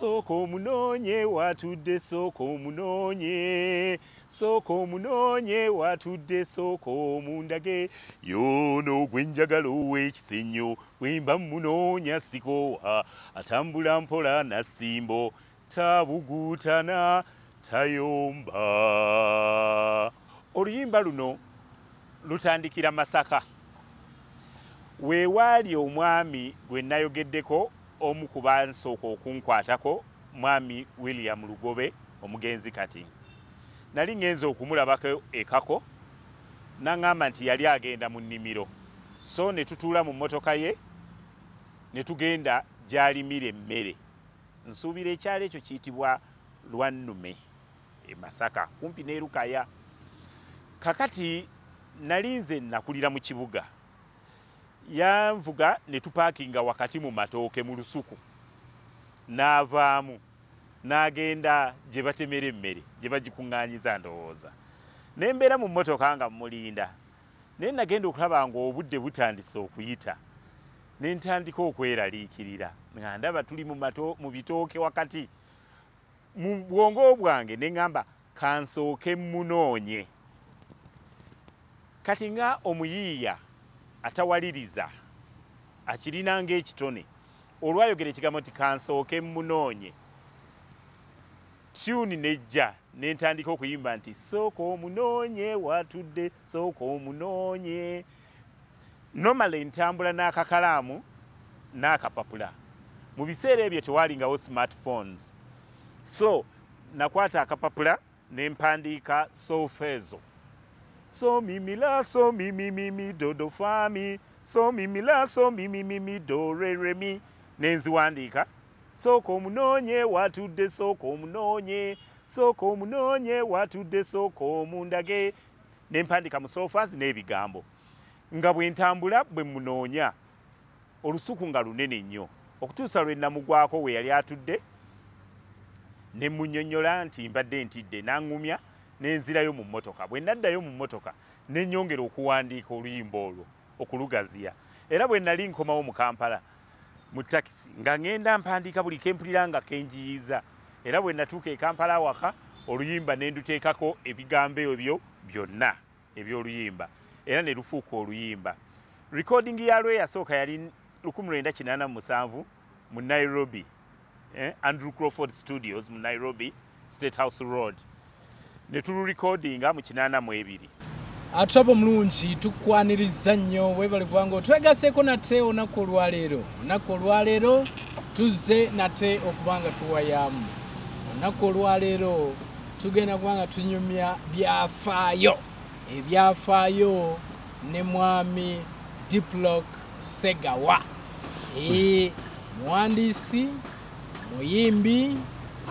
sooka omunoonye watudde sooka omunoonye sooka omunoonye watudde sooka omundage yono gwe njagala ow'ekisenyo bwe mba munoonya sikoowa atambula mpola na ssimbo tabuguutana tayomba. Oluyimba luno lutandikira Masaka weewaali omwami gwe nayogeddeko omu ku bansooka okunkwatako mwami William Lugobe omugenzi kati nali ngenza okumulabako ekako naŋŋamba nti yali agenda mu nnimiro so ne tutuula mu mmotoka ye ne tugenda gy'alimira emmere. Nsuubira ekyalo ekyo kiyitibwa Lwannume e Masaka kumpi ne Lukaya. Kakati nali nze nakulira mu kibuga yanvuga ne tupaakinga wakati mu matooke mu lusuku n'avaamu n'agenda gye batemera emmere gye bagikuŋŋaanyiza ndowooza ne mu mmotoka nga mulinda naye nagenda okulaba nga obudde butandise okuyita ne ntandika okweraliikirira nga ndaba tuli mu bitooke wakati mu bwongo bwange ne ŋŋamba kansooke munoonye. Kati nga omuyiiya atawaliriza akirina ng'ekitone olwayogera ekigambo nti kansooke munoonye tuni nejja ne ntandika okuyimba nti sooka omunoonye watudde sooka omunoonye. Normally ntambula n'akakalaamu n'akapapula. Mu biseera ebyo tewalingawo smartphones so nakwata akapapula ne mpandiika solfezo so mimila so mimimi dodo fami so mimila so mimimi do re re mi nenziwandiika sooka omunoonye watudde sooka omunoonye sooka omunoonye watudde sooka omundage ne mpandiika mu solfas n'ebigambo nga bwe ntambula bwe munoonya olusuku nga lunene nnyo okutuusa lwe namugwako we yali atudde ne munnyonnyola nti mbadde ntidde n'aŋŋumya n'enzirayo mu mmotoka. Bwe naddayo mu mmotoka ne nnyongera okuwandiika oluyimba olwo okulugaziya era bwe nali nkomawo mu Kampala mu takisi nga ŋŋenda mpandiika buli kempulira nga kenjiyiza era bwe natuuka e Kampala awaka oluyimba ne nduteekako ebigambo ebyo byonna eby'oluyimba era ne lufuuka oluyimba. Recording yalwo eyasooka yali 1987 mu Nairobi Andrew Crawford Studios mu Nairobi State House Road ne tulurecordinga mu 82. Atabo mulungi tukwaniriza nnyo webale kubanga otwegaseeko nate olunaku olwaleero tuzze nate okubanga tuwayamu. Olunaku olwaleero tugenda kubanga tunyumya ebyafaayo ne mwami Diplock Ssegawa muwandiisi muyimbi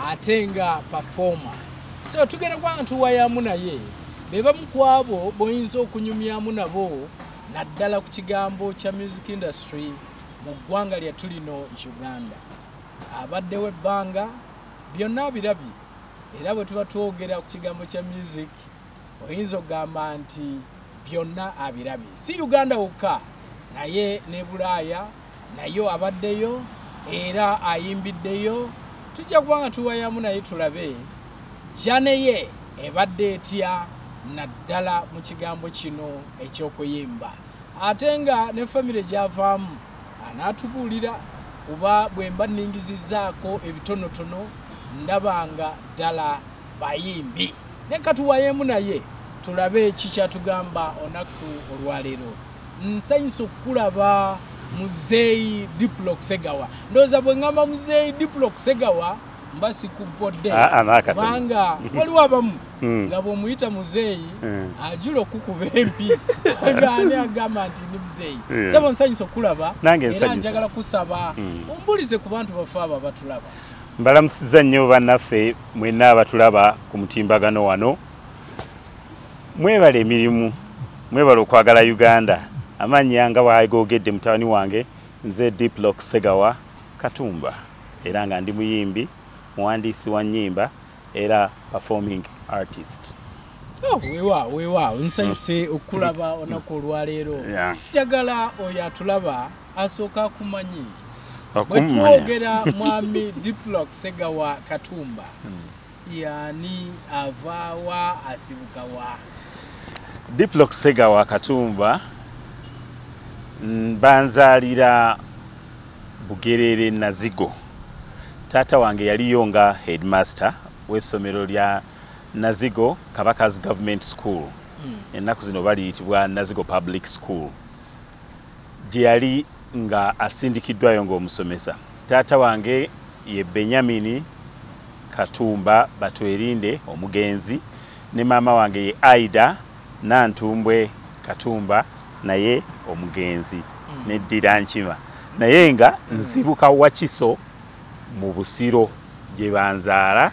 ate nga performer. So tugenda kubanga tuwayamu naye bebamu kwabo boyinza okunyumyamu nabo naddala ku kigambo kya music industry mu ggwanga lyattu lino Uganda. Abaddewo ebbanga byonna abirabye era bwe tuba twogera ku kigambo kya music oyinza okugamba nti byonna abirabye si Uganda wokka naye ne Bulaaya nayo abaddeyo era ayimbiddeyo. Tujja kubanga tuwayamu naye tulabe janeye ebadde etya naddala mu kigambo kino eky'okuyimba ate nga ne famire gyavaamu anaatubuulira kuba bwe mba nningizizaako ebitonotono ndabanga ddala bayimbi. Ne katuwayemu naye tulabe kikyatugamba olunaku olwaleero. Nsanyusa okukulaba Muzeeyi Diplock Ssegawa. Ndowooza bwe ngamba Muzeeyi Diplock Ssegawa mba sikuvodde kubanga waliwo abamu nga bw'omuyita Muzeeyi ajula okukuba empi agaani agamba nti ni Muzeeyi. Saba nsanyusa okulaba era njagala kusaba ombulize ku bantu baffe abo abatulaba. Mbalamusiza nnyo bannaffe mwenna abatulaba ku mutimbagano wano. Mwebale emirimu, mwebale okwagala Uganda. Amannya nga bw'agoogedde mutabani wange nze Diplock Ssegawa Katumba era nga ndi muyimbi muwandiisi wa nnyimba era performing artist. Weewaawo nsanyuse okulaba olunaku olwaleero. Njagala oyo atulaba asooka akumanyi bwetwogera mwami Diplock Ssegawa Katumba yani avawa asibukawa. Diplock Ssegawa Katumba banzalira Bugerere Nazigo. Tata wange yaliyo nga headmaster w'essomero lya Nazigo Kabaka's Government School. Ennaku zino baliyitibwa Nazigo Public School. Gye yali nga asindikiddwayo ng'omusomesa. Tata wange ye Benyamini Katumba Batwerinde omugenzi, ne maama wange ye Aida Nantumbwe Katumba naye omugenzi, ne Ddira Nkima. Naye nga nsibuka Wakiso mu Busiro gye banzaala.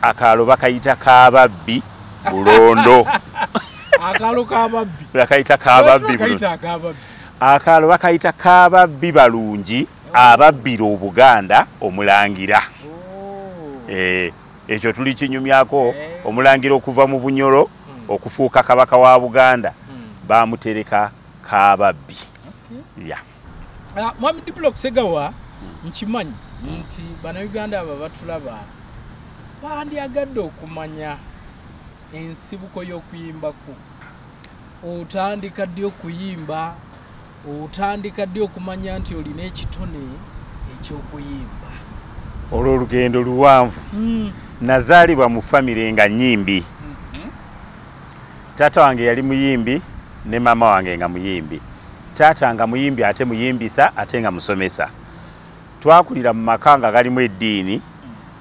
Akaalo bakayita Kababbi Bulondo. Akaalo Kababbi bakayita Kababbi Bulondo. Akaalo bakayita Kababbi Balungi ababbira Obuganda Omulangira. Ekyo tuli kinyumyako Omulangira okuva mu Bunyoro okufuuka kabaka wa Buganda bamutereka Kababbi. Mwami Diplock Ssegawa nkimanyi nti bannayuganda abo batulaba bandyagadde okumanya ensibuko y'okuyimbako. Otandika ddi okuyimba? Otandika ddi okumanya nti olina ekitone eky'okuyimba? Olwo olugendo luwanvu. Nazaalibwa mu famire nga nnyimbi. Taata wange yali muyimbi ne maama wange nga muyimbi. Taata nga muyimbi ate muyimbisa ate nga musomesa. Twakulira mu maka nga galimu eddiini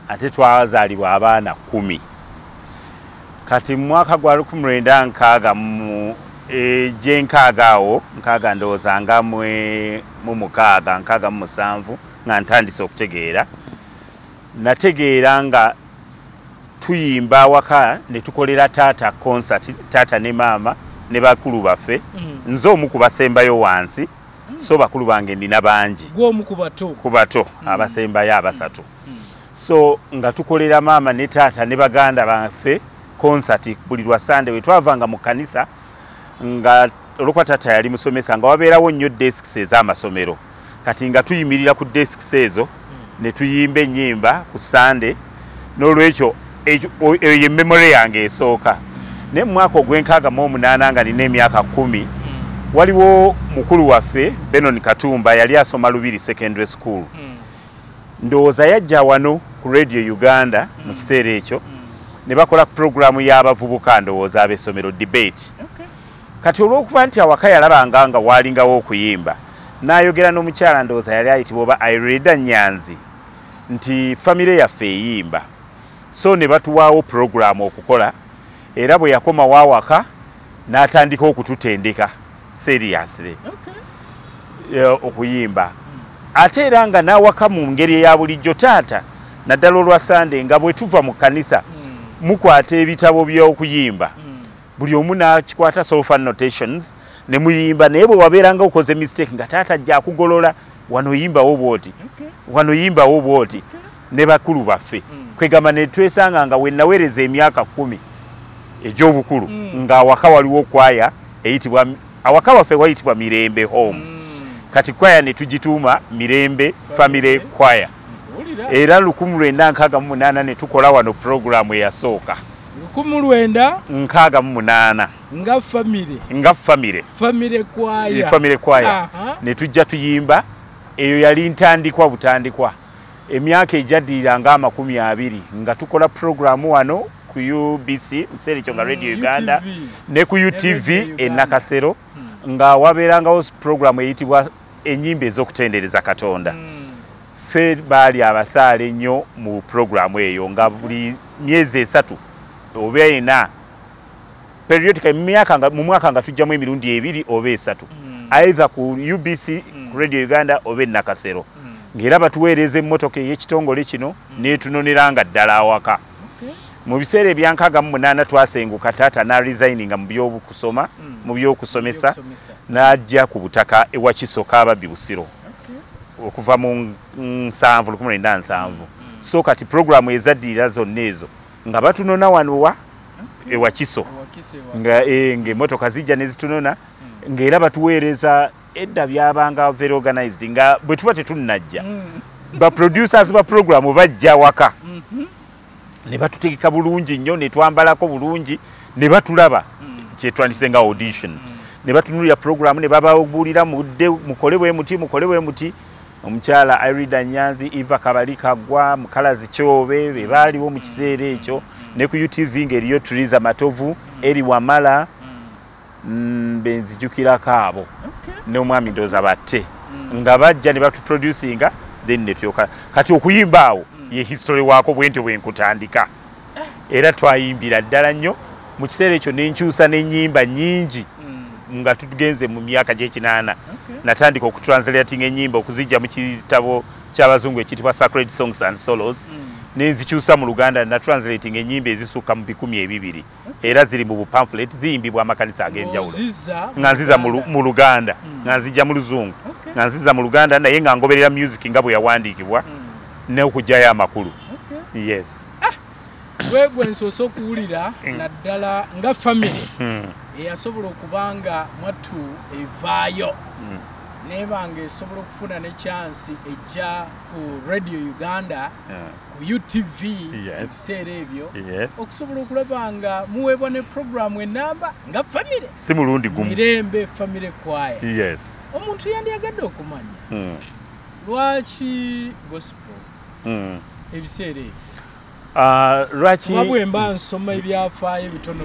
ate twazaalibwa abaana 10. Kati mu mwaka gwa 1960 mu gyenkaaga awo nkaaga ndowooza nga mu 67 nga ntandise okutegeera. Nategeera nga tuyimba waka ne tukolera taata concert, taata ne maama ne bakulu baffe. Nze omu ku basembayo wansi, so bakulu bange ndina bangi. Gw'omu ku bato abasembayo abasatu. So nga tukolera maama ne taata ne baganda baffe concert buli lwa Sunday we twavanga mu kanisa nga olwokuba taata yali musomesa nga wabeerawo nnyo desks ez'amasomero. Kati nga tuyimirira ku desks ezo ne tuyimba ennyimba ku Sunday. N'olwekyo eyo memory yange esooka. Ne mu mwaka ogw'enkaaga nga nina emyaka 10 waliwo mukulu waffe Benon Katumba yali asoma Lubiri Secondary School. Ndowooza yajja wano ku Radio Uganda mu kiseera ekyo ne bakola programu y'abavubuka ndowooza ab'essomero debate. Kati olw'okuba nti awaka yalabanga nga waalingawo okuyimba n'ayogera n'omukyala ndowooza yali ayitibwa oba Ireda Nyanzi nti famire yaffe eyimba. So ne batuwaawo programu okukola era bwe yakoma waawaka n'atandika okututendeka seriously okuyimba. Ate era nga n'awaka mu ngeri eya bulijjo taata naddala olwa Sunday nga bwe tuva mu kanisa mukwata ebitabo by'okuyimba. Buli omu n'akikwata solfa notations ne muyimba, naye bwe wabeeranga okoze mistake nga taata ajja akugolola wano yimbawo bw'oti wano yimbawo bw'oti ne bakulu baffe. Kwegamba ne twesanga nga we naweereza emyaka 10 egy'obukulu nga awaka waliwo kwaya eyitibwa awaka waffe wayitibwa Mirembe Home. Kati kwaya ne tugituuma Mirembe Family Choir. Era 1968 ne tukola wano programu eyasooka. 1968 nga family choir ne tujja tuyimba. Eyo yali ntandikwa butandikwa emyaka ejjaddirira nga 20 nga tukola programu wano ku UBC nseera ekyo nga Radio Uganda ne ku UTV e Nakasero nga wabeerangawo programu eyitibwa ennyimba ez'okutendereza Katonda. Ffe baali abasaale nnyo mu programu eyo nga buli myezi 3 oba 4 periodic mu mwaka nga tujjamu emirundi 2 oba 3 either ku UBC Radio Uganda oba e Nakasero. Ng'era batuweereza emmotoka ey'ekitongole kino neetunoneranga ddala awaka. Mu biseera ebyankaaga mu 8 twasenguka taata na resigninga mu by'okusoma mu by'okusomesa n'ajja ku butaka ewa Kiso Kababbi Busiro okuva mu 1970. So kati programu ezaddirira zonna ezo nga batunona wano ewa Kiso nga ng'emmotoka zijja ne zitunona ng'era batuweereza edda byabanga very organized nga bwe tuba tetunnajja ba producers ba program bajja waka ne batutegeka bulungi nnyo ne twambalako bulungi ne batulaba kyetwandise nga audition ne batunulira program ne bababuulira mudde mukole bwe muti omukyala Irida Nyanzi Eva Kabalika gwa mukalazi Kyobe be baaliwo mu kiseera ekyo ne ku UTV ngeriyo Turiza Matovu eri Wamala benzijukira kaabo ne omwami Ndoza batte nga bajja ne batuproducinga then ne fyoka kati okuyimba awo ye history wako bwente bwenkutandika era twayimbira ddala nnyo mu kiseera ekyo n'enkyusa n'ennyimba nnyingi nga tugenze mu myaka gy'ekinaana natandika okutranslating ennyimba okuzijja mu kitabo ky'abazungu ekitibwa Sacred Songs and Solos n'enzikyusa mu Luganda na translating ennyimba ezisukka mu 200 era ziri mu pamphlet ziyimbibwa amakanisa ag'enjawulo nga nziza mu Luganda nga nzijja mu Luzungu nga nziza mu Luganda naye nga ngoberera music nga bwe yawandiikibwa n'okujjayo amakulu yes gwe nsoose okuwulira naddala nga family eyasobola okubanga mwattu evaayo nebanga esobola okufuna ne chance ejja ku Radio Uganda ku UTV ebiseera ebyo okusobola okulaba nga muweebwa ne programu enamba nga family si mulundi gumu Mirembe Family Choir omuntu yandiyagadde okumanya lwaki gospel ebiseera ebyo lwaki wabwe mba nsoma ebyafaayo bitono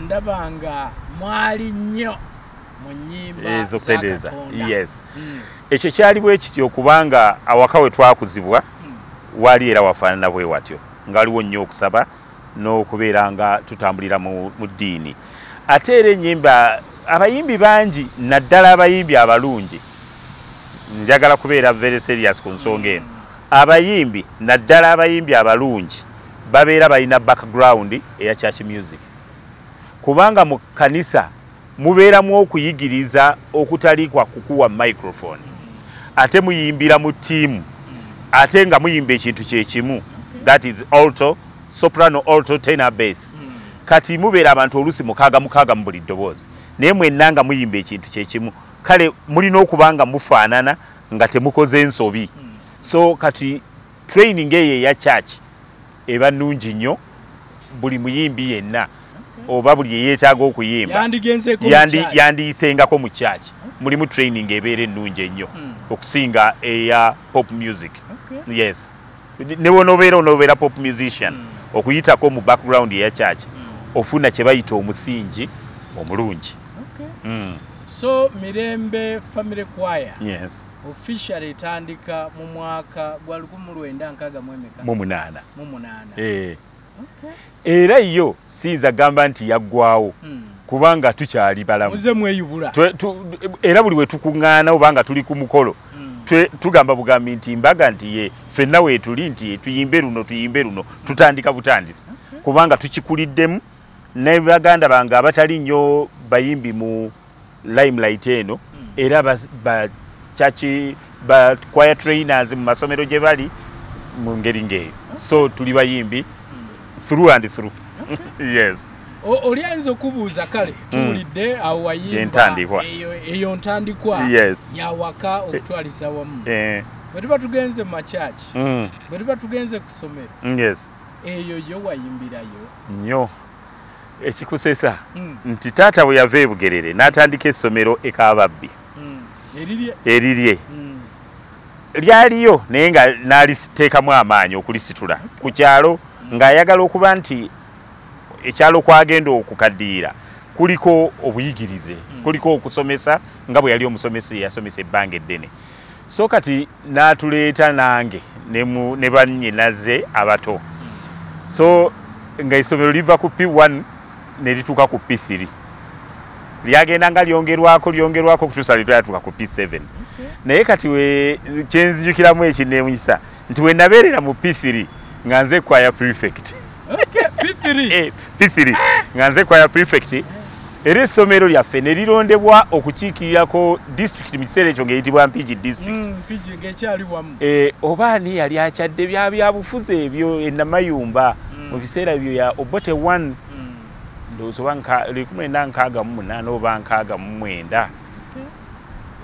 ndaba nga mwali nnyo mu nnyimba za Katonda ekyo kyali bwe kityo kubanga awaka we twakuzibwa wali era wafaanana bwe watyo ngaliwo nnyo okusaba n'okubeera nga tutambulira mu ddiini ate era ennyimba abayimbi bangi naddala abayimbi abalungi njagala kubeera very serious ku nsonga eno abayimbi naddala abayimbi abalungi babeera balina background eya church music kubanga mu kanisa mubeeramu okuyigiriza okutalikwa kukuwa microphone ate muyimbira mu tiimu ate nga muyimba ekintu kyekimu that is alto soprano alto tenor bass kati mubeera abantu olusi mukaaga mu buli ddoboozi naye mwenna nga muyimba ekintu kyekimu kale mulina okubanga mufaanana nga temukoze ensobi so kati training eyo eya church eba nnungi nnyo buli muyimbi yenna oba buli yeetaaga okuyimba yandiyisengako mu church mulimu training ebeera ennungi ennyo okusinga eya pop music yes newonobeera pop musician okuyitako mu background eya church ofuna kye bayita omusingi omulungi so Mirembe Family Choir yes officially etandika mu mwaka gwa 1988 era yo sinza gamba nti yaggwawo kubanga tukyali balamu muze mweyubula era buli we tukuŋŋaana obanga tuli ku mukolo tugamba bugambi nti mbaga nti ye ffenna weetuli nti tuyimbe luno tutandika butandisi kubanga tukikuliddemu ne baganda bange abatali nnyo bayimbi mu limelight eno era chachi ba choir trainers mu masomero gye bali mu ngeri ngeyo so tuli bayimbi through and through yes oli ayinza okubuuza kale tuwulidde awo wayimba eyo ntandikwa yawaka okutwaliza wamu bwe tuba tugenze mu makyaki bwe tuba tugenze ku ssomero eyo yo wayimbirayo nnyo ekikusesa nti taata bwe yava e Bugerere n'atandika essomero ekababbi erirye lyaliyo naye nga n'aliteekamu amaanyi okulisitula ku kyalo ng'ayagala okuba nti ekyalo kwagenda okukaddiira kuliko obuyigirize kuliko okusomesa nga bwe yali omusomesa eyasomesa ebbanga eddene so kati n'atuleeta nange ne bannyinaze abato so nga essomero liva ku P1 ne lituuka ku P3 lyagenda nga lyongerwako kutuusa lyatuuka ku P7 naye kati kyenzijukiramu ekineewunyisa nti we nabeerera mu P3 nga nze choir prefect P3 nga nze choir prefect era essomero lyaffe ne lirondebwa okukiikirirako district mu kiseera ekyo ng'eyitibwa Mpigi district obaani yali akyadde byabufuzi ebyo enamayumba mu biseera ebyo ya Obote 1 ndowooza oba 1968 oba 1969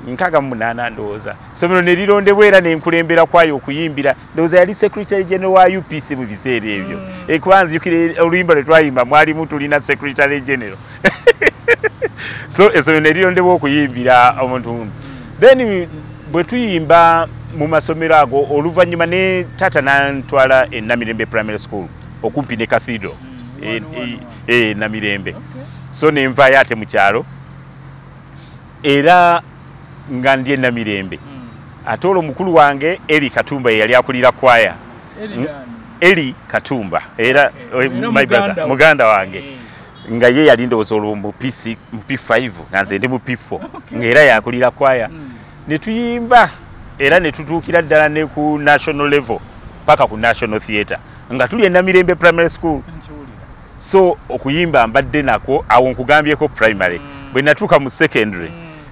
68 ndowooza somero ne lirondebwa era nenkulembera kwayo okuyimbira ndowooza yali secretary general wa UPC mu biseera ebyo ekubanza yukire oluyimba lwe twayimba mwalimu tulina secretary general so esomero ne lirondebwa okuyimbira omuntu then bwe tuyimba mu masomero ago oluvannyuma ne tata nantwala e Namirembe Primary School okumpi ne Cathedral Namirembe so nenvayo ate mu kyalo era nga ndye Namirembe ate olwo mukulu wange Eli Katumba yali akulira kwaya Eli Katumba era my brother muganda wange nga ye yali ndowooza olwo mu P5 nga nze ndi mu P4 nga era yakulira kwaya ne tuyimba era ne tutuukira ddala ne ku national level paka ku National Theatre nga tuli e Namirembe Primary School so okuyimba mbadde nako awo nkugambyeko primary bwe natuuka mu secondary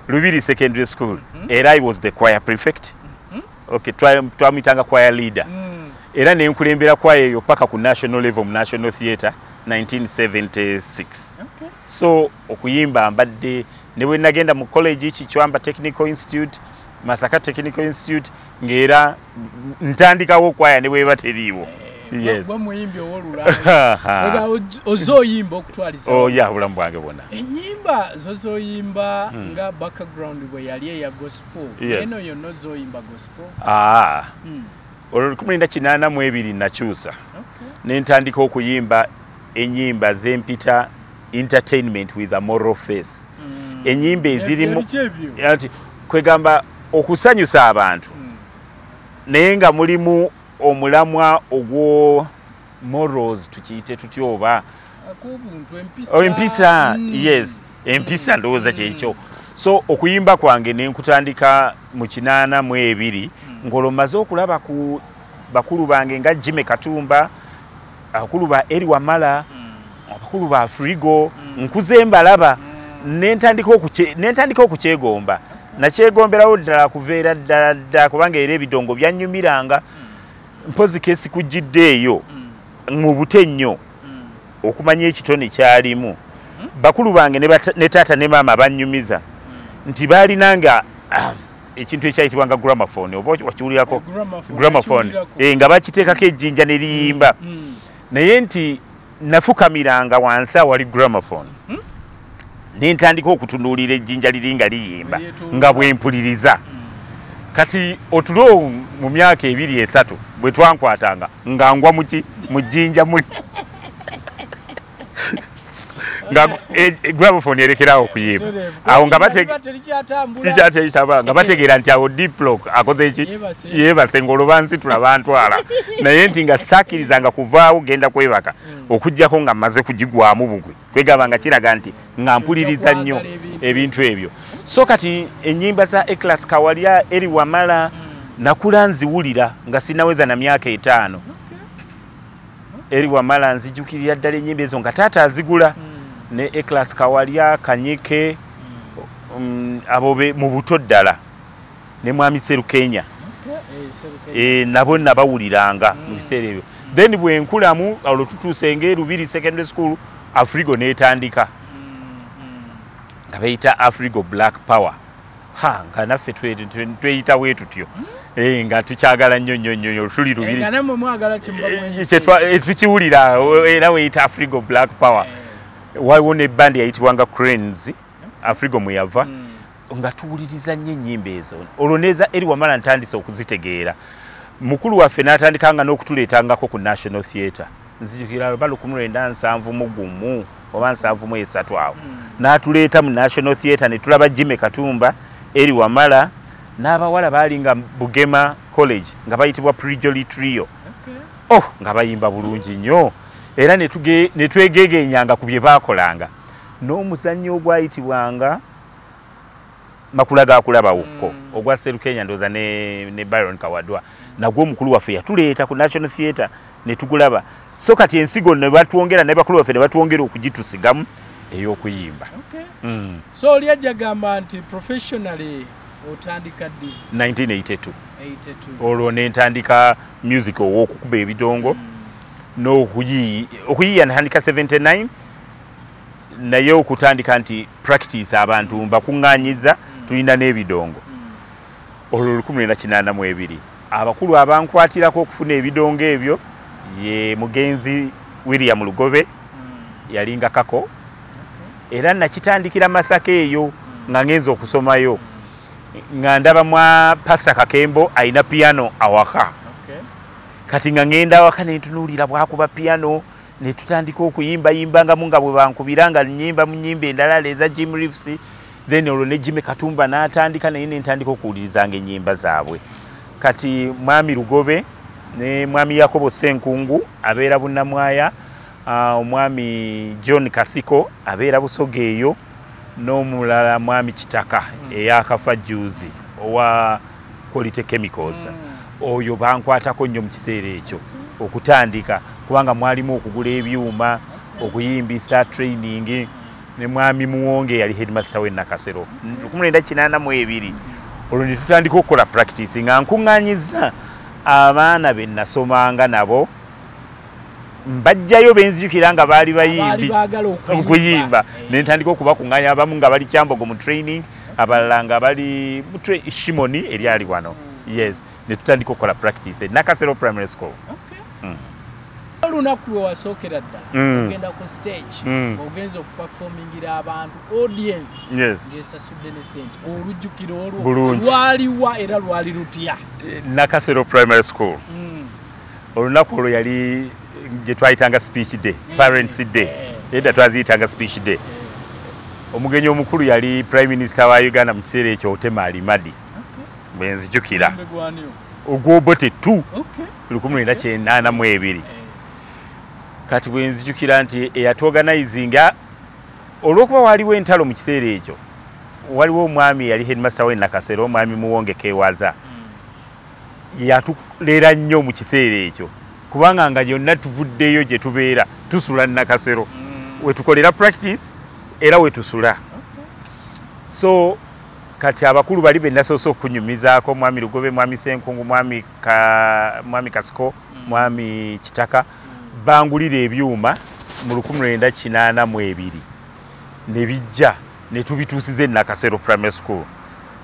Lubiri Secondary School era I was the choir prefect okay twamitanga choir leader era ne nkulembera choir eyo paka ku national level mu National Theatre 1976 so okuyimba mbadde ne bwe nagenda mu college Kichwamba Technical Institute Masaka Technical Institute ngera ntandikawo choir ne bwe bateriiwo yes bamuyimbi owolula ozoyimba okutwaliza bulamu bwange bwonna enyimba zozoyimba nga background bwe yali eya gospel eno yonna ozoyimba gospel olwo 1982 nakyusa nentandika okuyimba enyimba zempita entertainment with a moral face enyimba ezirimu kwegamba okusanyusa abantu naye nga mulimu omulamwa ogwo morals tukiyite tutyoba empisa yes empisa ndowooza kyekyo so okuyimba kwange nenkutandika mu 82 ng'olomaze okulaba ku bakulu bange nga Jimmy Katumba abakulu ba Eri Wamala abakulu ba Frigo nkuze mbalaba nentandika okukyegomba nakyegomberawo ddala kuveera ddala kubanga era ebidongo byanyumiranga mpozi kesi kujjidde eyo mu butennyo okumanya ekitone kyalimu bakulu bange ne taata ne maama banyumiza nti baalinanga ekintu ekyayitibwanga gramophone oba wakiwulirako gramophone nga bakiteekako ejjinja ne liyimba naye nti nafukamiranga wansi awali gramophone nentandika okutunuulira ejjinja liri nga liyimba nga bwempuliriza kati otulo mu myaka 2-3 bwe twankwatanga nga ngwa mu jjinja muli nga gramophone erekerawo okuyimba awo nga bategeera nti awo Diplo akoze eki yeebase ng'olubansitula bantwala naye nti nga sakkirizanga kuvaawo genda kwebaka okuggyako nga mmaze kugigwamu bugwe kwegamba nga kiraga nti nga mpuliriza nnyo ebintu ebyo so kati ennyimba za Eclas Kawalya Eri Wamala nakula nziwulira nga sinaweza na myaka 5 Eri Wamala nzijukirira ddala ennyimba ezo nga taata azigula ne Eclas Kawalya Kanyike abo mu buto ddala ne Mwami Serukenya nabo nabawuliranga mu biseera ebyo then bwe nkulamu olwo tutuuse ng'Erubiri Secondary School Afrigo netandika nga bayita Afrigo Black Power nga naffe tweyita bwe tutyo nga tukyagala nnyo tuli Lubiri tukiwulira era weyita Afrigo Black Power waliwo ne bandi yayitibwanga Cranes Afrigo mwe yava nga tuwuliriza nnyo ennyimba ezo olwo neza Eri Wamala ntandise okuzitegeera mukulu waffe n'atandikanga n'okutuleetangako ku National Theatre nzijukira balo 1971 oba 73 awo n'atuleeta mu National Theatre ne tulaba Jimmy Katumba Eri Wamala n'abawala baali nga Bugema College nga bayitibwa Prijoli Trio nga bayimba bulungi nnyo era ne twegegenyanga ku bye baakolanga n'omuzannyo ogwayitibwanga Makula ga kulaba wukko ogwa Serukenya ndoza ne Byron Kawadwa nagwo omukulu waffe yatuleeta ku National Theatre ne tugulaba so kati ensigo ne batwongera ne bakulu waffe ne batwongera okugitusigamu ey'okuyimba so oli ajagamba nti professionally otandika ddi 1982 olwo nentandika music ow'okukuba ebidongo n'okuyiiya natandika 79 naye okutandika nti practice abantu mbakuŋŋaanyiza tulina n'ebidongo olwo 1982 abakulu abankwatirako okufuna ebidongo ebyo ye mugenzi William Lugobe yalinga kako era nakitandikira Masaka eyo nga ngenza okusomayo nga ndaba mwa Pastor Kakembo aina piano awaka kati nga ngenda awaka nentunuulira bwakuba piano netutandika okuyimba nga munga bwe bankubiranga nyimba mu nyimba endala leza Jim Reeves then olwo ne Jimmy Katumba n'atandika naye nentandika okuwulirizanga ennyimba zaabwe kati mwami Lugobe ne mwami Yakobo Senkungu abeera Bunnamwaya omwami John Kasiko abeera Busoga eyo n'omulala mwami Kitaka eyakafa juzi owa Quality Chemicals oyo bankwatako nnyo mu kiseera ekyo okutandika kubanga mwalimu okugula ebyuma okuyimbisa training ne mwami Muwonge yali headmaster we Nakasero 1982 olwo ne tutandika okukola practice nga nkuŋŋaanyiza abaana be nasomanga nabo mbajjayo benzijukira nga baali bayimbi okuyimba ne ntandika okubakuŋŋaanya abamu nga bali Kyambogo mu training abalala nga bali Shimoni eryali wano yes ne tutandika okukola practice Nakasero Primary School. Olunaku lwe wasookera ddala ogenda ku stage ogenza okuperformingira abantu audience ng'esasudde ne ssente olujjukiro olwo lwaliwa era lwali lutya? Nakasero Primary School olunaku olwo yali gye twayitanga speech day parents day edda twaziyitanga speech day omugenyi omukulu yali Prime Minister wa Uganda mu kiseera ekyo Otema Alimadi bwenzijukira ogwobote 1982 kati bwenzijukira nti eyatuorganizinga olwokuba waliwo entalo mu kiseera ekyo waliwo omwami yali headmaster we Nakasero omwami Muwonge Kewaza yatuleera nnyo mu kiseera ekyo kubanga nga yonna tuvuddeyo gye tubeera tusula Nakasero wetukolera practice era wetusula so kati abakulu bali be nasoose okunyumizaako mwami Lugobe mwami Senkungu mwami Kasiko mwami Kitaka bangulira ebyuma mu 1982 ne bijja ne tubituusize Nakasero Primary School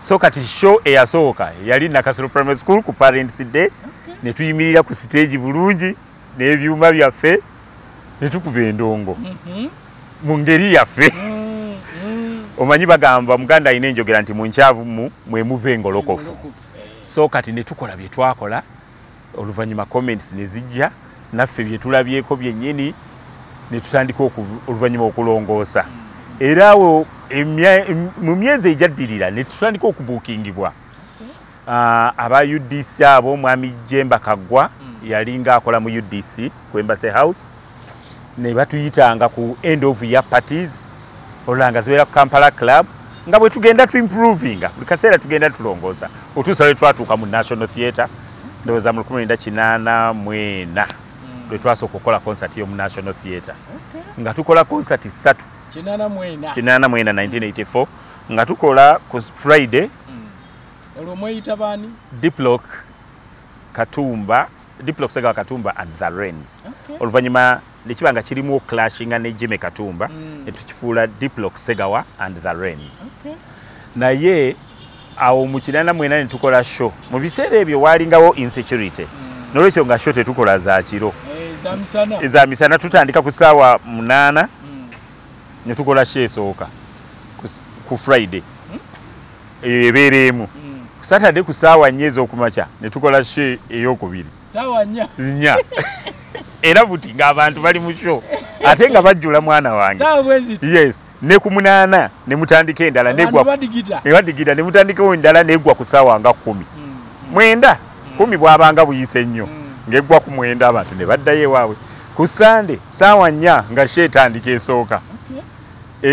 so kati show eyasooka yali Nakasero Primary School ku Parents Day ne tuyimirira ku stage bulungi n'ebyuma byaffe ne tukuba endongo mu ngeri yaffe omanyi bagamba Muganda ayina enjogera nti munkyavu mwe muve engolokofu so kati ne tukola bye twakola oluvannyuma comments ne zijja naffe bye tulabyeko byennyini ne tutandika oluvannyuma okulongoosa era awo mu myezi ejaddirira ne tutandika okubuukingibwa aba UDC abo mwami Jemba Kaggwa yalinga akola mu UDC ku Embassy House ne batuyitanga ku end of year parties olanga zibeera ku Kampala Club nga bwe tugenda tu improvinga buli kaseera tugenda tulongoosa otuusa lwe twatuuka mu National Theatre ndowooza mu 1984 lwe twasooka okukola concert yo mu National Theatre nga tukola concert 3 1984 nga tukola ku Friday olwo mweyita baani Diplock Segawa Katumba and the Rains oluvannyuma nekibanga kirimu clashinga ne Jimmy Katumba ne tukifuula Diplock Segawa and the Rains naye awo mu 1984 ne tukola show mu biseera ebyo walingawo insecurity n'olwekyo nga show tetukola za kiro za misana tutandika ku ssaawa 8 ne tukola show esooka ku Friday ebeereemu ku Saturday ku ssaawa 4 ez'okumakya ne tukola show ey'okubiri ssaawa 4 era buti ng'abantu bali mu show ate nga bajjula mwana wange yes ne ku 8 ne mutandika endala negwa badigida ne mutandikawo endala negwa ku ssaawa nga 10 mwenda 10 bwabanga buyise nnyo ng'eggwa ku 9 abantu ne baddayo ewaabwe ku Sunday ssaawa 4 nga show etandika esooka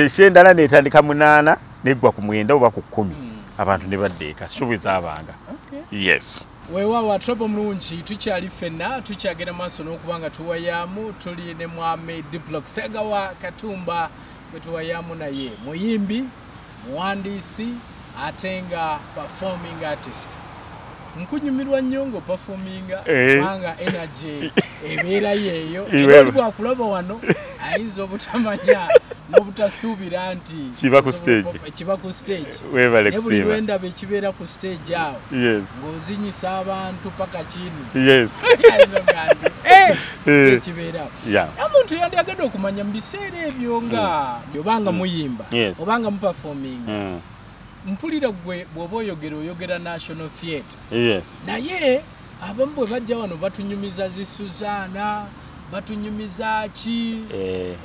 show endala netandika 8 negwa ku 9 oba ku 10 abantu ne baddeeka show bwe zaabanga yes weewawa Trouble mulungi tukyali ffenna tukyagenda maaso n'okubanga tuwayaamu tuli ne mwami Diplock Segawa Katumba gwe tuwayaamu naye muyimbi muwandiisi ate nga performing artist nkunyumirwa nnyo ng'operforminga kubanga energy ebeera yeeyo era oli bwakulaba wano ayinza obutamanya butasuubira nti kiba ku stage. Kiba ku stage. Webale kusiima. Buli lwenda bekibeera ku stage awo. Yes. Ng'ozinyisa abantu paka chini. Yes. Kibeera. Yeah. Omuntu yandiagenda okumanya mu biseera ebyo nga obanga muyimba. Yes. Obanga mu performing. Mpulira gwe bw'oba oyogera National Theatre. Yes. Naye abamu bwe bajja wano batunyumiza zi Suzana, batunyumiza ki?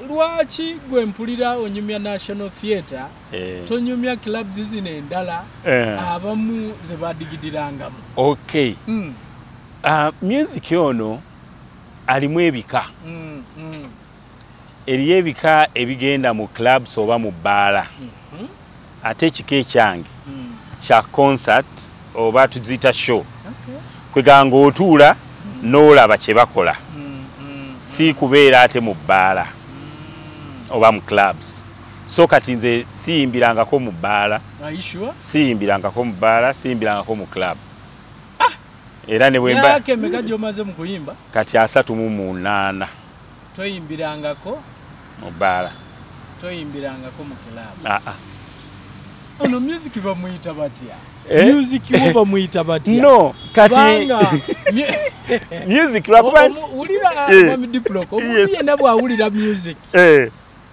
Lwaki gwe mpulira onyumya National Theatre, tonyumya clubs zino endala abamu ze badigidirangamu? Okay. Music ono alimu ebika. Eriyo ebika ebigenda mu clubs oba mu bbaala. Ate ekika ekyange kya concert oba tuziyita show. Kweganga otuula n'olaba kye bakola. Si kubeera ate mu bbaala oba mu clubs. So kati nze siyimbirangako mu bbaala. Siyimbirangako mu bbaala, siyimbirangako mu club. Era ne bwemba yake meka jomaze mu kuyimba kati 38. Toyimbirangako mu bbaala. Toyimbirangako mu club. Ono music bamuyita batya? Music oba muyita batya? No, kati music lwakuba ulira mu diploko omuntu yenna bw'awulira music.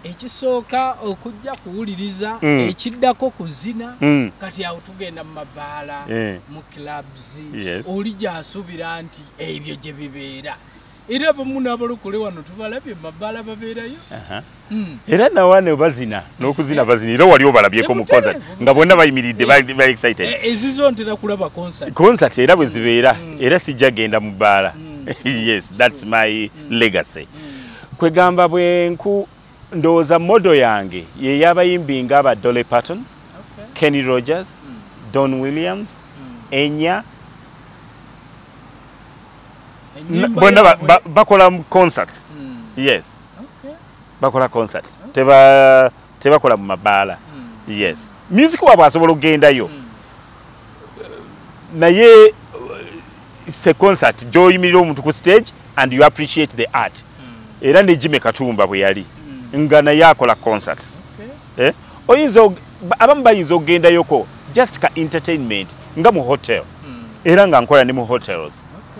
Ekisooka okujja kuwuliriza ekiddako kuzina kati awo tugenda mu mabaala mu clubs oli gy'asuubira nti ebyo gye bibeera. Era abamu n'abalokole wano tubalabye mu mabaala babeerayo. Era nawane bazina n'okuzina bazina era wali obalabyeko mu concert nga bonna bayimiridde bali excited. Ezizo ntera kulaba concert. Concert era bwe zibeera era sijja genda mu bbaala. Yes, that's my legacy. Kwegamba bwenku ndowooza modo yange ye y'abayimbi ng'aba Dolly Parton, Kenny Rogers, Don Williams, Enya. Bonna bakola concerts. Yes. Bakola concerts. Tebakola mu mabaala. Yes. Music wabwe asobola okugendayo. Naye se concert gy'oyimirira omuntu ku stage and you appreciate the art. Era ne Jimmy Katumba bwe yali. Nga naye akola concerts. Oyinza abamu bayinza okugendayoko just ka entertainment nga mu hotel. Era nga nkola ne mu hotels.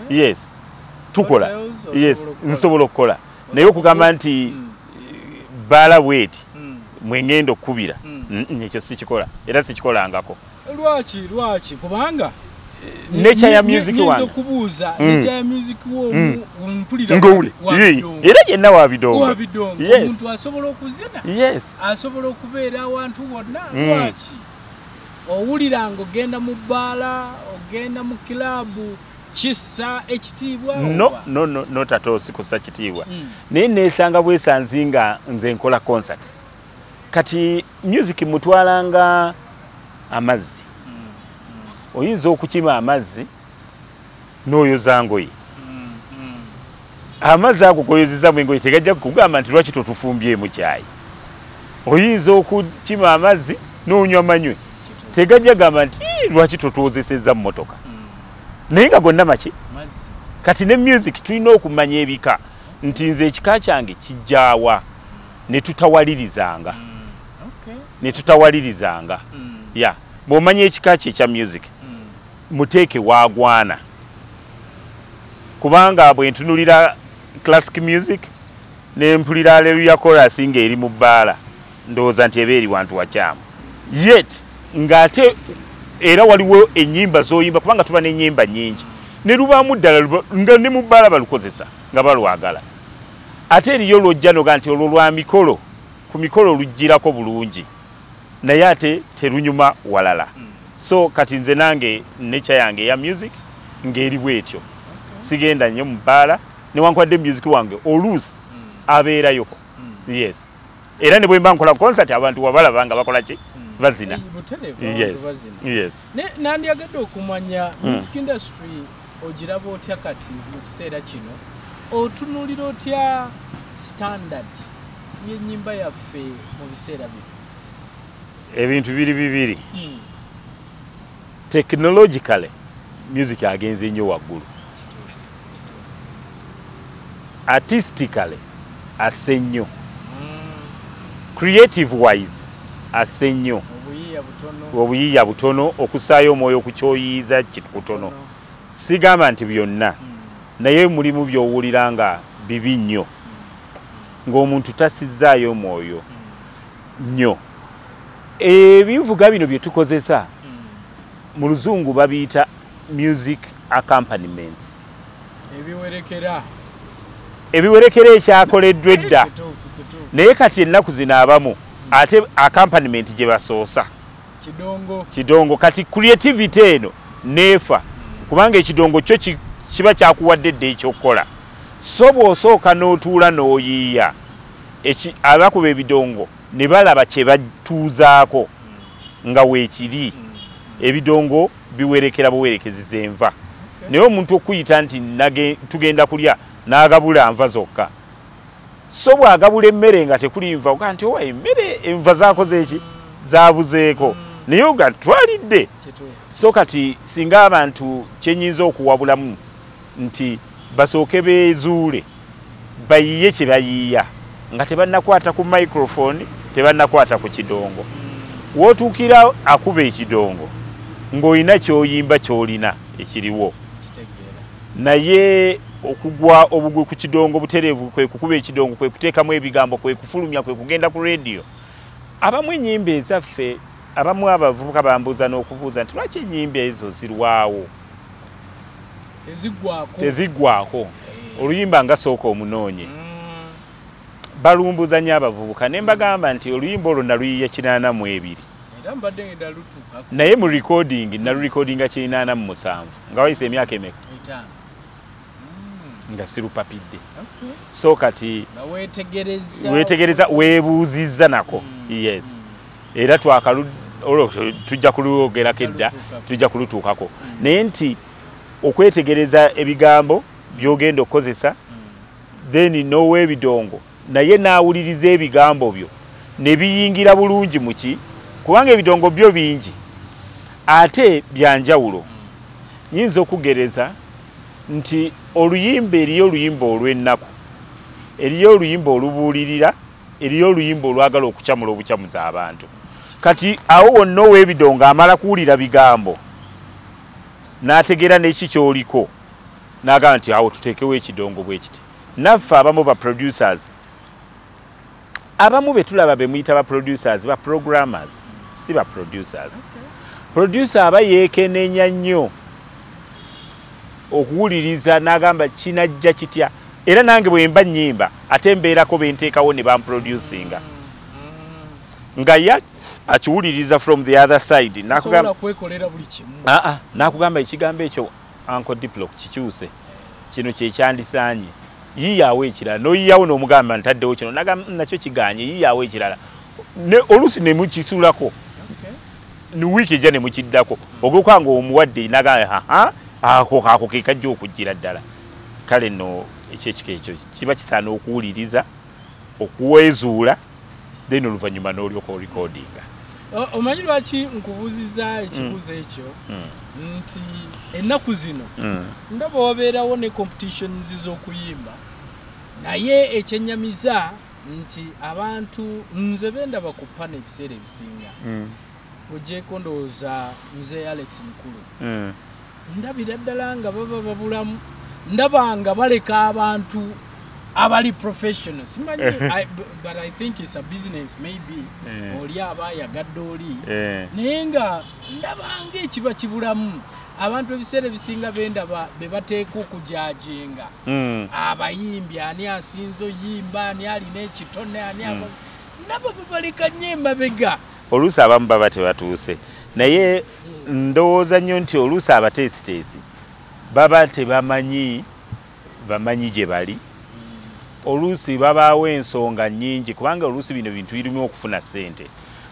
Yes. Tukola. Yes. Nsobola okukola. Naye okugamba nti bala weti mwengendo kubira ekyo sikikola era sikikolangako. Lwaki kubanga nature ya music wange kubuuza nature ya music mpulira ngowule era yenna wa bidongo. Yes. Omuntu asobola okuzina. Yes. Asobola okubeera awantu wonna. Lwaki owuliranga ogenda mu bbaala ogenda mu kilabu kissa ekitiibwa? No tato sikussa kitiibwa. Naye neesanga bwesanzi nga nze nkola concerts. Kati music mutwalanga amazzi. Oyinza okukima amazzi n'oyoza ngoye. Amazzi ago goyozeza mu ngoye tegajja kugamba nti lwaki totufumbyemu kyayi. Oyinza okukima amazzi n'onywa manywe tegajja gamba nti lwaki totuwozesezza mu motoka. Naye nga gonna maki kati ne music tulina okumanya ebika nti nze ekika kyange kijjaawa ne tutawalirizanga. Ya bw'omanya ekika kye ekya music muteeke waagwana. Kubanga bwe ntunulira classic music ne mpulira Hallelujah chorus ng'eri mu bbaala ndowooza nti eba eri wantu wakyamu. Yet ng'ate era waliwo ennyimba z'oyimba kubanga tuba n'ennyimba nnyingi ne lubaamu ddala nga ne mu bbaala balukozesa nga balwagala. Ate eriyo lwojja noga nti olwo lwa mikolo ku mikolo lujjirako bulungi naye ate terunyuma walala. So kati nze nange nature yange ya music ng'eri bwetyo. Sigenda nnyo mu bbaala newankubadde music wange oluusi abeerayoko. Yes. Era ne bwe mba nkola concert abantu wabalaba nga bakola ki? Bazina. Yes. Nandyagadde okumanya music industry ogiraba otya kati mu kiseera kino? Otunuulira otya standard y'ennyimba yaffe mu biseera bino? Ebintu bibiri. Technologically music agenze nnyo waggulu. Artistically asse nnyo. creative wise asse nnyo obuyiiya butono okusaayo omwoyo ku kyoyiiza kutono sigamba nti byonna naye mulimu by'owulira nga bibi nnyo ng'omuntu tasizaayo omwoyo nnyo. Ebivuga bino bye tukozesa mu luzungu babiyita music accompaniment. Ebiwerekera ekyakoleddwa edda naye kati ennaku zino abamu ate accompaniment gye basoosa kidongo kati creativity eno neefa kubanga ekidongo kyo kiba kyakuwadde edda ekyokukola so bw'osooka n'otuula n'oyiiya abakuba ebidongo ne balaba kye batuuzaako nga weekiri ebidongo biwerekera buwerekeziza enva naye omuntu okuyita nti tugenda kulya n'agabula nva zokka so bw'agabula emmere nga tekuli nva oga nti owa emmere enva zaakoze eki zaabuzeeko naye oga twalidde so kati singa abantu kyenyinza okuwabulamu nti basooke beezuule bayiye kye bayiiya nga tebannakwata ku microphone tebannakwata ku kidongo wootuukira akuba ekidongo ng'olina kyoyimba kyolina ekiriwo naye okugwa obugwe ku kidongo butereevu kwe kukuba ekidongo kwe kuteekamu ebigambo kwe kufulumya kwe kugenda ku radio abamu ennyimba ezaffe abamu abavubuka bambuuza n'okubuuza nti lwaki ennyimba ezo zirwawo teziggwako oluyimba nga sooka omunoonye balumbuza nnyo abavubuka ne mbagamba nti oluyimba olwo naluyiya 82 naye mu recording nalurecordinga 87 nga wayise emyaka emeka nga sirupapidde so kati wetegereza weebuuzizza nako yes era tujja kulwogerako edda tujja kulutuukako naye nti okwetegereza ebigambo byogenda okukozesa then nowa ebidongo naye naawuliriza ebigambo byo ne biyingira bulungi muki kubanga ebidongo byo bingi ate byanjawulo nyinza okugereza nti oluyimba eriyo oluyimba olw'ennaku eriyo oluyimba olubuulirira eriyo oluyimba olwagala okukyamula obukyamuza abantu kati awo wonna ow'ebidongo amala kuwulira bigambo n'ategeera n'eki kyoliko n'agamba nti awo tuteekewo ekidongo bwe kiti naffe abamu ba producers abamu be tulaba be muyita ba producers ba programmers si ba producers producer aba yeekenneenya nnyo okuwuliriza n'agamba kinajja kitya era nange bwe mba nnyimba ate mbeerako benteekawo ne bamproducinga nga ye akiwuliriza from the other side n'akugamba ekigambo ekyo Uncle Diplock kikyuse kino kyekyandisaanye yiiyaawo ekirala n'oyiiyawo n'omugamba ntaddewo kino nakyo kiganye yiiyaawo ekirala oluusi ne mukisuulako ni wiiki ejja ne mukiddako ogokanga omuwadde nagamba ako ke kajja okujjira ddala kale nno ekyekika ekyo kiba kisaana okuwuliriza okuweezuula then oluvannyuma n'olyoka orecordinga. Omanyi lwaki nkubuuziza ekibuuzo ekyo nti ennaku zino ndaba wabeerawo ne competitions z'okuyimba naye ekyennyamiza nti abantu nze bendaba ku pana ebiseera ebisinga ogyeko ndowooza mzee Alex Mukulu ndabira ddala nga baba babulamu ndaba nga baleka abantu abali professional simanyi but I think it's a business maybe oli abayagadde oli naye nga ndaba ng'ekiba kibulamu abantu ebiseera ebisinga bendaba be bateeka okujajinga abayimbi ani asinza oyimba ani alina ekitone ani nabo babaleka nnyo emabega oluusi abamu baba tebatuuse naye ndowooza nnyo nti oluusi abateesiteesi baba tebamanyi gye bali oluusi babaawo ensonga nnyingi kubanga oluusi bino bintu birimu okufuna ssente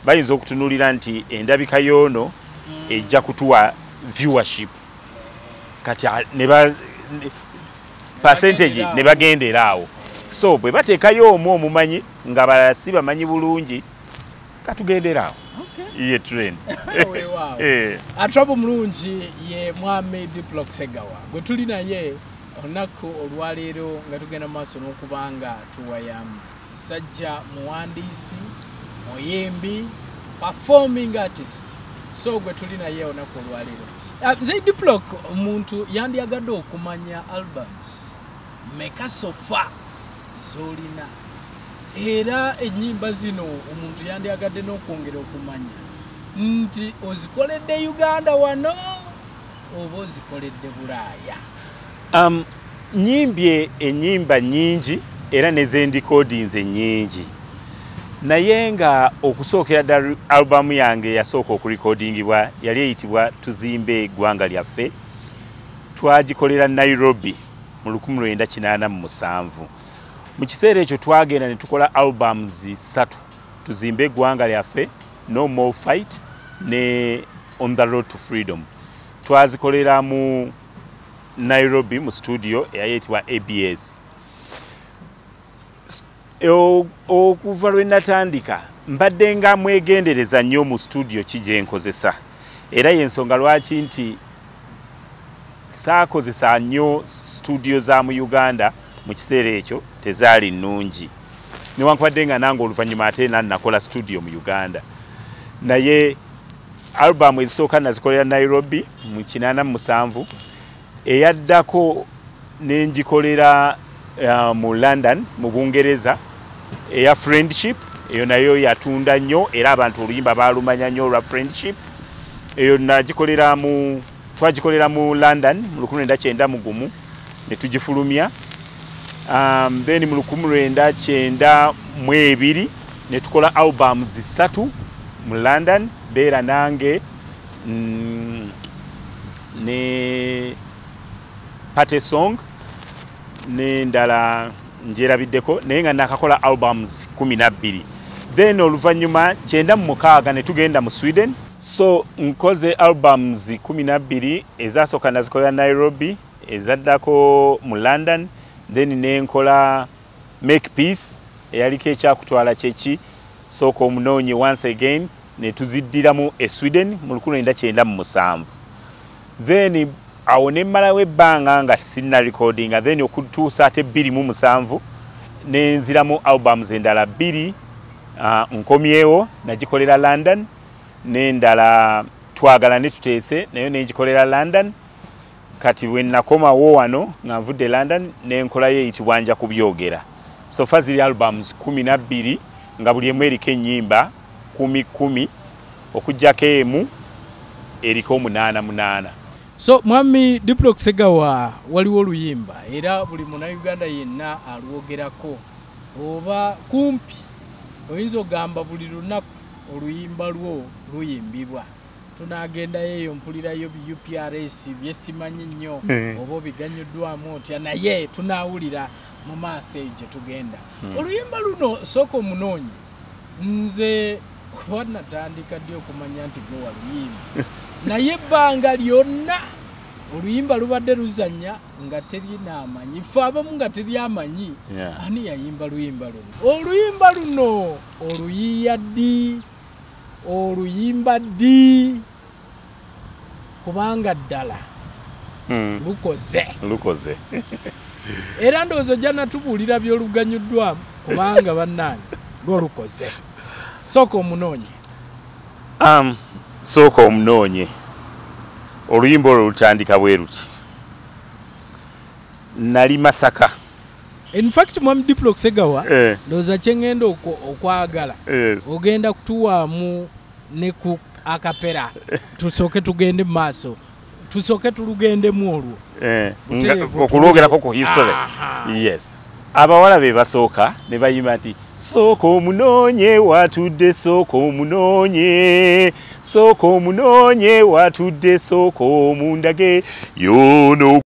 bayinza okutunuulira nti endabika y'ono ejja kutuwa viewership kati percentage ne bagendera awo so bwe bateekayo omu omumanyi nga balala si bamanyi bulungi katugendera awo ye trend atrabo mulungi ye Mwami Diplock Ssegawa gwe tuli naye olunaku olwaleero nga tugenda maaso n'okubanga tuwaya musajja muwandiisi muyimbi, performing artist. So gwe tuli naye olunaku olwaleero. Nze Diplock omuntu yandiyagadde okumanya albums meka sofa z'olina. Era ennyimba zino omuntu yandiyagadde n'okwongera okumanya nti ozikoledde Uganda wano oba ozikoledde Bulaaya. Nyimbye ennyimba nnyingi era nezendikoodinze nnyingi. Naye nga okusookera ddala alubamu yange yasooka okulikodingibwa yali eyitibwa Tuzimbe Eggwanga Lyaffe. Twagikolera Nairobi mu 1987. Mu kiseera ekyo twagenda ne tukola albums 3. Tuzimbe Eggwanga Lyaffe, No More Fight ne On the Road to Freedom. Twazikolera mu Nairobi mu studio eyayitibwa ABS. Okuva lwe natandika mbadde nga mwegendereza nnyo mu studio kije nkozesa. Era y'ensonga lwaki nti saakozesa nnyo studio za mu Uganda mu kiseera ekyo tezaali nnungi. Newankubadde nga nange oluvannyuma ate nakola studio mu Uganda. Naye album ezisooka nazikolera Nairobi mu 87, eyaddako nengikolera mu London mu Bungereza eya Friendship. Eyo nayo yatunda nnyo era abantu oluyimba baalumanya nnyo olwa Friendship. Eyo twagikolera mu London mu 1991 ne tugifulumya. Then mu 1992 ne tukola albums 3 mu London, Beera nange ne Pate Song n'endala njerabiddeko, naye nga nakakola albums 12. Then oluvannyuma 96 ne tugenda mu Sweden. So nkoze albums 12 ezasooka nazikolera Nairobi, ezaddako mu London. Then nenkola Make Peace eyaliko ekyakutwala kyeki Sooka Omunoonye once again ne tuziddiramu e Sweden mu 1997. Then awo ne mmalawo ebbanga nga sinna recordinga. Then okutuusa ate 2007 ne nziramu albums endala 2. Nkomyewo nagikolera London, n'endala Twagala ne Tuteese nayo negikolera London. Kati bwe nakomawo wano nga nvudde London n'enkolayo eyitibwa Nja Kubyogera. So far ziri albums 12 nga buli emu eriko ennyimba 10 okuggyako emu eriko 8. So mwami Diplock Ssegawa waliwo oluyimba era buli Munnayuganda yenna alwogerako oba kumpi oyinza ogamba buli lunaku oluyimba lwo luyimbibwa. Tunagenda eyo mpulirayo UPRS byesimanyi nnyo oba obiganyuddwamu otya naye tunaawulira mu maaso eyo gye tugenda. Oluyimba luno Sooka Omunoonye nze kuba natandika ddi okumanya nti gwe waluyimba naye ebbanga lyonna oluyimba lubadde luzanya nga terinamanyi, ffe abamu nga teryamanyi ani yayimba luyimba luno. Oluyimba luno oluyiiya ddi, oluyimba ddi, kubanga ddala lukoze era ndowooza ojja natubuulira by'oluganyuddwamu kubanga bannange lwolukoze. Sooka Omunoonye. Sooka Omunoonye oluyimba olwo lutandika bwe luti. Nali Masaka. In fact mwami Diplock Ssegawa ndowooza kyengenda okwagala ogenda kutuwaamu ne ku akapera tusooke tugende mu maaso, tusooke tulugendemu olwo okulwogerako ku history. Yes, abawala be basooka ne bayima nti Sooka Omunoonye watudde, Sooka Omunoonye, Sooka Omunoonye watudde, Sooka omundage yono